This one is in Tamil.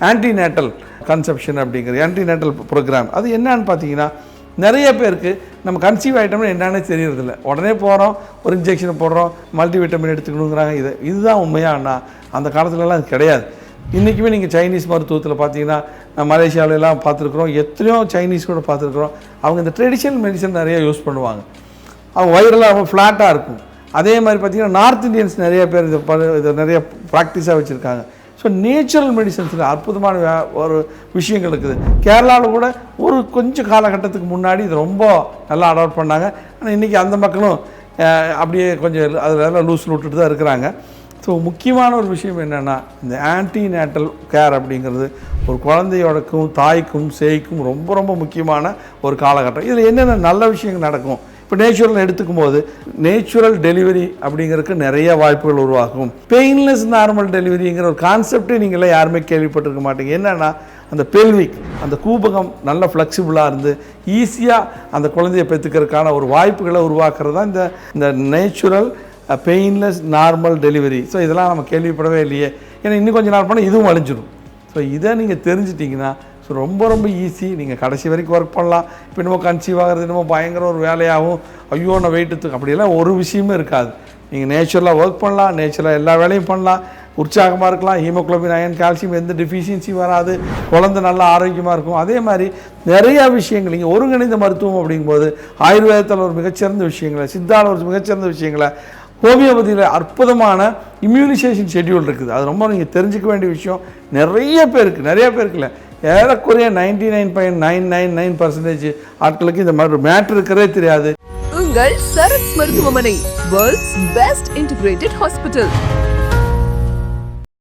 ஆன்டிநேட்டல் கன்செப்ஷன் அப்படிங்கிறது ஆன்டிநேட்டல் ப்ரோக்ராம். அது என்னன்னு பார்த்தீங்கன்னா நிறைய பேருக்கு நம்ம கன்சீவ் ஆகிட்டோம்னா என்னன்னு தெரியறதில்ல. உடனே போகிறோம், ஒரு இன்ஜெக்ஷனை போடுறோம், மல்டிவிட்டமின் எடுத்துக்கணுங்கிறாங்க. இதுதான் உண்மையானா அந்த காலத்துலலாம் அது கிடையாது. இன்றைக்குமே நீங்கள் சைனீஸ் மருத்துவத்தில் பார்த்தீங்கன்னா மலேசியாவிலலாம் பார்த்துருக்குறோம், எத்தனையோ சைனீஸ் கூட பார்த்துருக்குறோம். அவங்க இந்த ட்ரெடிஷ்னல் மெடிசன் நிறைய யூஸ் பண்ணுவாங்க. அவங்க வயிறெல்லாம் ரொம்ப ஃப்ளாட்டாக இருக்கும். அதே மாதிரி பார்த்திங்கன்னா நார்த் இந்தியன்ஸ் நிறைய பேர் இதை நிறைய ப்ராக்டிஸாக வச்சுருக்காங்க. ஸோ நேச்சுரல் மெடிசன்ஸில் அற்புதமான ஒரு விஷயங்கள் இருக்குது. கேரளாவில் கூட ஒரு கொஞ்சம் காலகட்டத்துக்கு முன்னாடி இது ரொம்ப நல்லா அடாப்ட் பண்ணாங்க. ஆனால் இன்றைக்கி அந்த மக்களும் அப்படியே கொஞ்சம் அதில் லூஸ் விட்டுட்டு தான் இருக்கிறாங்க. ஸோ முக்கியமான ஒரு விஷயம் என்னென்னா இந்த ஆன்டிநேட்டல் கேர் அப்படிங்கிறது ஒரு குழந்தையோடக்கும் தாய்க்கும் சேய்க்கும் ரொம்ப ரொம்ப முக்கியமான ஒரு காலகட்டம். இதில் என்னென்ன நல்ல விஷயங்கள் நடக்கும்? இப்போ நேச்சுரல் எடுத்துக்கும் போது நேச்சுரல் டெலிவரி அப்படிங்கிறதுக்கு நிறைய வாய்ப்புகள் உருவாகும். பெயின்லெஸ் நார்மல் டெலிவரிங்கிற ஒரு கான்செப்டே நீங்களாம் யாருமே கேள்விப்பட்டிருக்க மாட்டீங்க. என்னென்னா அந்த பெல்விக் அந்த கூபகம் நல்ல ஃப்ளெக்சிபிளாக இருந்து ஈஸியாக அந்த குழந்தையை பெற்றுக்கிறதுக்கான ஒரு வாய்ப்புகளை உருவாக்குறது தான் இந்த natural painless normal delivery. So இதெல்லாம் நம்ம கேள்விப்படவே இல்லையே. ஏன்னா இன்னும் கொஞ்சம் நாள் பண்ணால் இதுவும் அழிஞ்சிடும். ஸோ இதை நீங்கள் தெரிஞ்சிட்டிங்கன்னா ஸோ ரொம்ப ரொம்ப ஈஸி. நீங்கள் கடைசி வரைக்கும் ஒர்க் பண்ணலாம். இப்போ இன்னமும் கன்சீவ் ஆகிறது இன்னமும் பயங்கர ஒரு வேலையாகவும் ஐயோ நான் வெயிட்டு அப்படியெல்லாம் ஒரு விஷயமும் இருக்காது. நீங்கள் நேச்சுரலாக ஒர்க் பண்ணலாம், நேச்சுரலாக எல்லா வேலையும் பண்ணலாம், உற்சாகமாக இருக்கலாம். ஹீமோக்ளோபின், அயன், கால்சியம் எந்த டிஃபிஷியன்சி வராது, குழந்தை நல்லா ஆரோக்கியமாக இருக்கும். அதே மாதிரி நிறையா விஷயங்கள் நீங்கள் ஒருங்கிணைந்த மருத்துவம் அப்படிங்கும்போது ஆயுர்வேதத்தில் ஒரு மிகச்சிறந்த விஷயங்களை, சித்தாவில் ஒரு மிகச்சிறந்த விஷயங்களை, ஹோமியோபதியில் அற்புதமான இம்யூனைசேஷன் ஷெட்யூல் இருக்குது. அது ரொம்ப நீங்கள் தெரிஞ்சுக்க வேண்டிய விஷயம். நிறைய பேருக்கு இல்லை, ஏறக்குறைய 99.999% ஆட்களுக்கு இந்த மாதிரி மேட்ரு இருக்கிறதே தெரியாது. உங்கள் சரத் மருத்துவமனை, வேர்ல்ட்ஸ் பெஸ்ட் இன்டிகிரேட்டட் ஹாஸ்பிட்டல்.